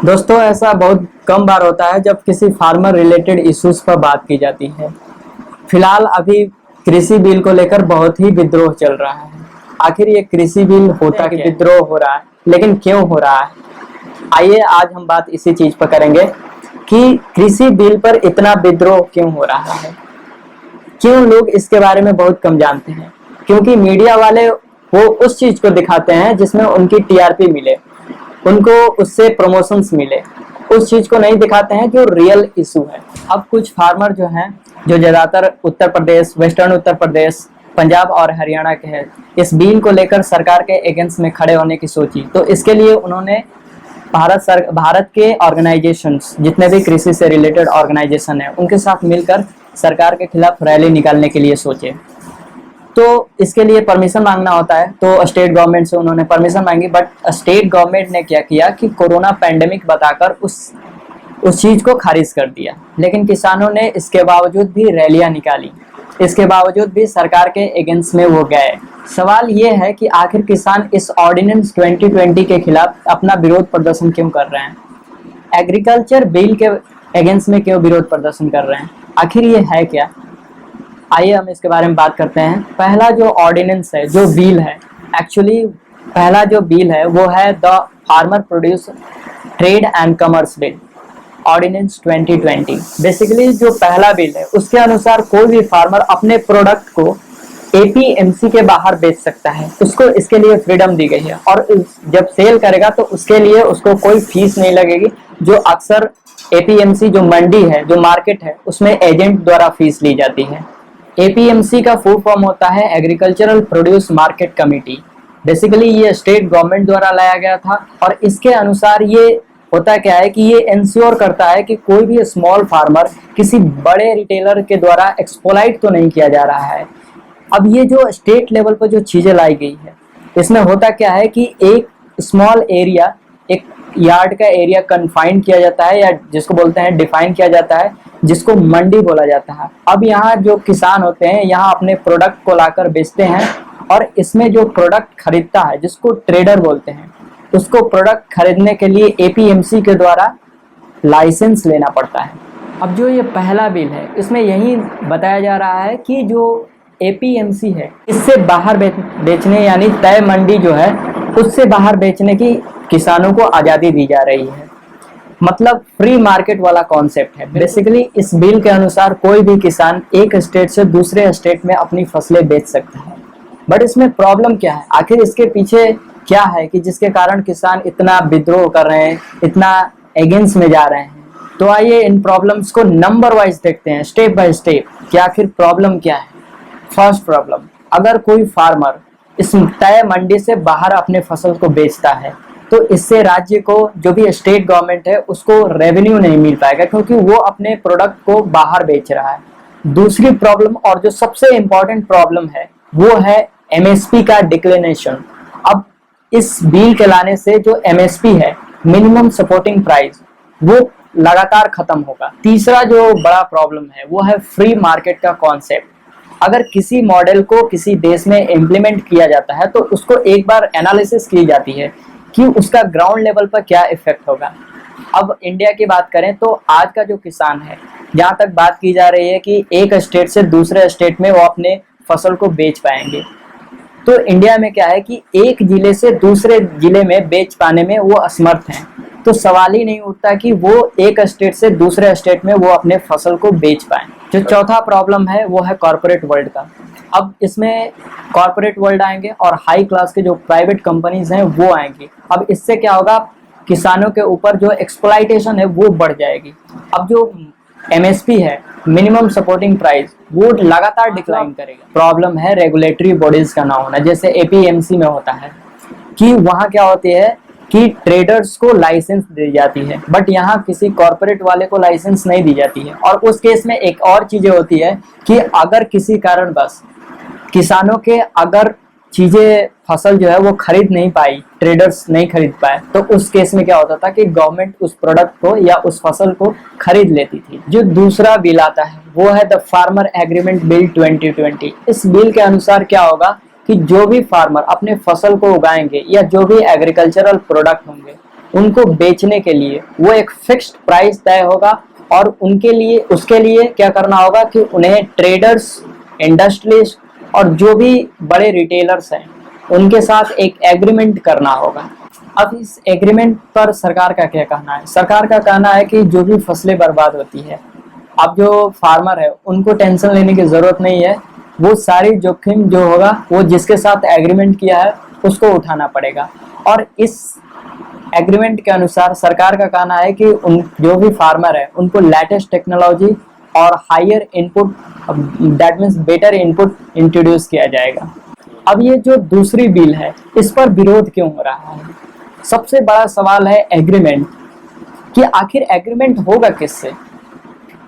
दोस्तों, ऐसा बहुत कम बार होता है जब किसी फार्मर रिलेटेड इश्यूज पर बात की जाती है। फिलहाल अभी कृषि बिल को लेकर बहुत ही विद्रोह चल रहा है। आखिर ये कृषि बिल होता कि विद्रोह हो रहा है, लेकिन क्यों हो रहा है? आइए आज हम बात इसी चीज पर करेंगे कि कृषि बिल पर इतना विद्रोह क्यों हो रहा है, क्यों लोग इसके बारे में बहुत कम जानते हैं। क्योंकि मीडिया वाले वो उस चीज को दिखाते हैं जिसमें उनकी टीआरपी मिले, उनको उससे प्रमोशंस मिले। उस चीज को नहीं दिखाते हैं जो रियल इशू है। अब कुछ फार्मर जो हैं, जो ज्यादातर उत्तर प्रदेश, वेस्टर्न उत्तर प्रदेश, पंजाब और हरियाणा के हैं, इस बिल को लेकर सरकार के अगेंस्ट में खड़े होने की सोची। तो इसके लिए उन्होंने भारत के ऑर्गेनाइजेशंस, जितने भी कृषि से रिलेटेड ऑर्गेनाइजेशन है, उनके साथ मिलकर सरकार के खिलाफ रैली निकालने के लिए सोचे। तो इसके लिए परमिशन मांगना होता है, तो स्टेट गवर्नमेंट से उन्होंने परमिशन मांगी। बट स्टेट गवर्नमेंट ने क्या किया कि कोरोना पैंडेमिक बताकर उस चीज को खारिज कर दिया। लेकिन किसानों ने इसके बावजूद भी रैलियां निकाली, इसके बावजूद भी सरकार के अगेंस्ट में वो गए। सवाल ये है कि आखिर किसान इस ऑर्डिनेंस 2020 के खिलाफ अपना विरोध प्रदर्शन क्यों कर रहे हैं, एग्रीकल्चर बिल के अगेंस्ट में क्यों विरोध प्रदर्शन कर रहे हैं, आखिर ये है क्या? आइए हम इसके बारे में बात करते हैं। पहला जो ऑर्डिनेंस है, जो बिल है, एक्चुअली पहला जो बिल है वो है the farmer produce trade and commerce bill ordinance 2020। Basically जो पहला बिल है उसके अनुसार कोई भी फार्मर अपने प्रोडक्ट को एपीएमसी के बाहर बेच सकता है, उसको इसके लिए फ्रीडम दी गई है। और जब सेल करेगा तो उसके लिए उसको कोई फीस नहीं लगेगी, जो अक्सर एपीएमसी जो मंडी है, जो मार्केट है, उसमें एजेंट द्वारा फीस ली जाती है। एपीएमसी का फुल फॉर्म होता है agricultural produce market committee. Basically ये स्टेट गवर्नमेंट द्वारा लाया गया था। और इसके अनुसार ये होता क्या है कि ये इंश्योर करता है कि कोई भी स्मॉल फार्मर किसी बड़े रिटेलर के द्वारा एक्सप्लॉइट तो नहीं किया जा रहा है। अब ये जो स्टेट लेवल पर जो चीजें लाई गई है, इसमें होता क्या है कि एक स्मॉल एरिया, एक यार्ड का एरिया कन्फाइन किया जाता है, या जिसको बोलते हैं डिफाइन किया जाता है, जिसको मंडी बोला जाता है। अब यहाँ जो किसान होते हैं, यहाँ अपने प्रोडक्ट को लाकर बेचते हैं, और इसमें जो प्रोडक्ट खरीदता है, जिसको ट्रेडर बोलते हैं, उसको प्रोडक्ट खरीदने के लिए एपीएमसी के द्वारा लाइसेंस लेना पड़ता है। अब जो ये पहला बिल है, इसमें यही बताया जा रहा है कि जो एपीएमसी है, इससे बाहर बेचने, यानी तय मंडी जो है उससे बाहर बेचने की किसानों को आज़ादी दी जा रही है। मतलब फ्री मार्केट वाला कॉन्सेप्ट है। बेसिकली इस बिल के अनुसार कोई भी किसान एक स्टेट से दूसरे स्टेट में अपनी फसलें बेच सकता है। बट इसमें प्रॉब्लम क्या है, आखिर इसके पीछे क्या है कि जिसके कारण किसान इतना विद्रोह कर रहे हैं, इतना अगेंस्ट में जा रहे हैं? तो आइए इन प्रॉब्लम्स को नंबर वाइज देखते हैं, स्टेप बाय स्टेप, कि आखिर प्रॉब्लम क्या है। फर्स्ट प्रॉब्लम, अगर कोई फार्मर इस तय मंडी से बाहर अपने फसल को बेचता है तो इससे राज्य को, जो भी स्टेट गवर्नमेंट है, उसको रेवेन्यू नहीं मिल पाएगा, क्योंकि वो अपने प्रोडक्ट को बाहर बेच रहा है। दूसरी प्रॉब्लम, और जो सबसे इंपॉर्टेंट प्रॉब्लम है, वो है एमएसपी का डिक्लेरेशन। अब इस बिल के लाने से जो एमएसपी है, मिनिमम सपोर्टिंग प्राइस, वो लगातार खत्म होगा। तीसरा जो बड़ा प्रॉब्लम है वो है फ्री मार्केट का कॉन्सेप्ट। अगर किसी मॉडल को किसी देश में इम्प्लीमेंट किया जाता है तो उसको एक बार एनालिसिस की जाती है कि उसका ग्राउंड लेवल पर क्या इफेक्ट होगा। अब इंडिया की बात करें तो आज का जो किसान है, जहाँ तक बात की जा रही है कि एक स्टेट से दूसरे स्टेट में वो अपने फसल को बेच पाएंगे, तो इंडिया में क्या है कि एक जिले से दूसरे जिले में बेच पाने में वो असमर्थ हैं। तो सवाल ही नहीं उठता कि वो एक स्टेट से दूसरे स्टेट में वो अपने फसल को बेच पाएं। जो चौथा प्रॉब्लम है वो है कॉर्पोरेट वर्ल्ड का। अब इसमें कॉर्पोरेट वर्ल्ड आएंगे और हाई क्लास के जो प्राइवेट कंपनीज हैं वो आएंगी। अब इससे क्या होगा, किसानों के ऊपर जो एक्सप्लॉइटेशन है वो बढ़ जाएगी। अब जो एमएसपी है, मिनिमम सपोर्टिंग प्राइस, वो लगातार डिक्लाइन करेगा। प्रॉब्लम है रेगुलेटरी बॉडीज का ना होना, जैसे एपीएमसी में होता है कि वहाँ क्या होती है कि ट्रेडर्स को लाइसेंस दी जाती है, बट यहाँ किसी कॉर्पोरेट वाले को लाइसेंस नहीं दी जाती है। और उस केस में एक और चीजें होती है कि अगर किसी कारण बस किसानों के अगर चीजें, फसल जो है वो खरीद नहीं पाई, ट्रेडर्स नहीं खरीद पाए, तो उस केस में क्या होता था कि गवर्नमेंट उस प्रोडक्ट को या उस फसल को खरीद लेती थी। जो दूसरा बिल आता है वो है द फार्मर एग्रीमेंट बिल 2020। इस बिल के अनुसार क्या होगा कि जो भी फार्मर अपने फसल को उगाएंगे या जो भी एग्रीकल्चरल प्रोडक्ट होंगे, उनको बेचने के लिए वो एक फिक्स्ड प्राइस तय होगा और उनके लिए उसके लिए क्या करना होगा कि उन्हें ट्रेडर्स, इंडस्ट्रियलिस्ट और जो भी बड़े रिटेलर्स हैं उनके साथ एक एग्रीमेंट करना होगा। अब इस एग्रीमेंट पर सरकार का क्या कहना है? सरकार का कहना है कि जो भी फसलें बर्बाद होती है, अब जो फार्मर है उनको टेंशन लेने की जरूरत नहीं है, वो सारी जोखिम जो होगा वो जिसके साथ एग्रीमेंट किया है उसको उठाना पड़ेगा। और इस एग्रीमेंट के अनुसार सरकार का कहना है कि उन जो भी फार्मर है उनको लेटेस्ट टेक्नोलॉजी और higher input, that means better input introduce किया जाएगा। अब ये जो दूसरी बिल है इस पर विरोध क्यों हो रहा है? सबसे बड़ा सवाल है एग्रीमेंट, कि आखिर एग्रीमेंट होगा किससे?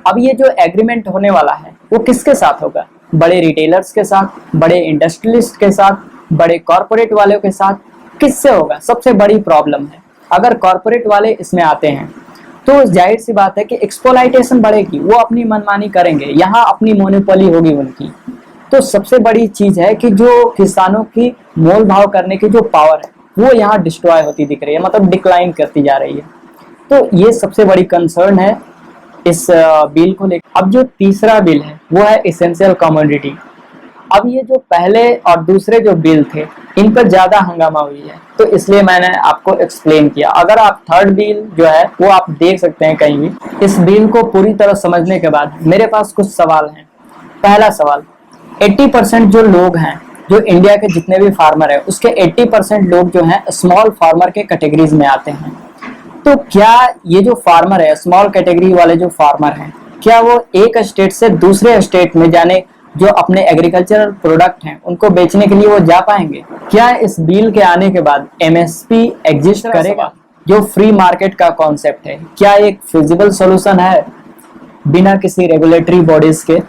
अब ये जो एग्रीमेंट होने वाला है वो किसके साथ होगा? बड़े रिटेलर्स के साथ, बड़े इंडस्ट्रियलिस्ट के साथ, बड़े कॉरपोरेट वालों के साथ, किससे होगा? सबसे बड़ी प्रॉब्लम है, अगर कॉरपोरेट वाले इसमें आते हैं तो जाहिर सी बात है कि एक्सप्लॉइटेशन बढ़ेगी, वो अपनी मनमानी करेंगे, यहाँ अपनी मोनोपोली होगी उनकी। तो सबसे बड़ी चीज है कि जो किसानों की मोल भाव करने की जो पावर है वो यहाँ डिस्ट्रॉय होती दिख रही है, मतलब डिक्लाइन करती जा रही है। तो ये सबसे बड़ी कंसर्न है इस बिल को लेकर। अब जो तीसरा बिल है वो है एसेंशियल कमोडिटी। अब ये जो पहले और दूसरे जो बिल थे इन पर ज्यादा हंगामा हुई है, तो इसलिए मैंने आपको एक्सप्लेन किया। अगर आप थर्ड बिल जो है वो आप देख सकते हैं कहीं भी। इस बिल को पूरी तरह समझने के बाद मेरे पास कुछ सवाल हैं। पहला सवाल, 80% जो लोग हैं, जो इंडिया के जितने भी फार्मर हैं उसके 80% लोग जो हैं स्मॉल फार्मर के कैटेगरीज में आते हैं। तो क्या ये जो फार्मर है, स्मॉल कैटेगरी वाले जो फार्मर हैं, क्या वो एक स्टेट से दूसरे स्टेट में जाने, जो अपने एग्रीकल्चरल प्रोडक्ट हैं उनको बेचने के लिए वो जा पाएंगे? क्या इस बिल के आने के बाद एमएसपी एग्जिस्ट करेगा? जो फ्री मार्केट का कॉन्सेप्ट है, क्या एक फिजिबल सॉल्यूशन है बिना किसी रेगुलेटरी बॉडीज के?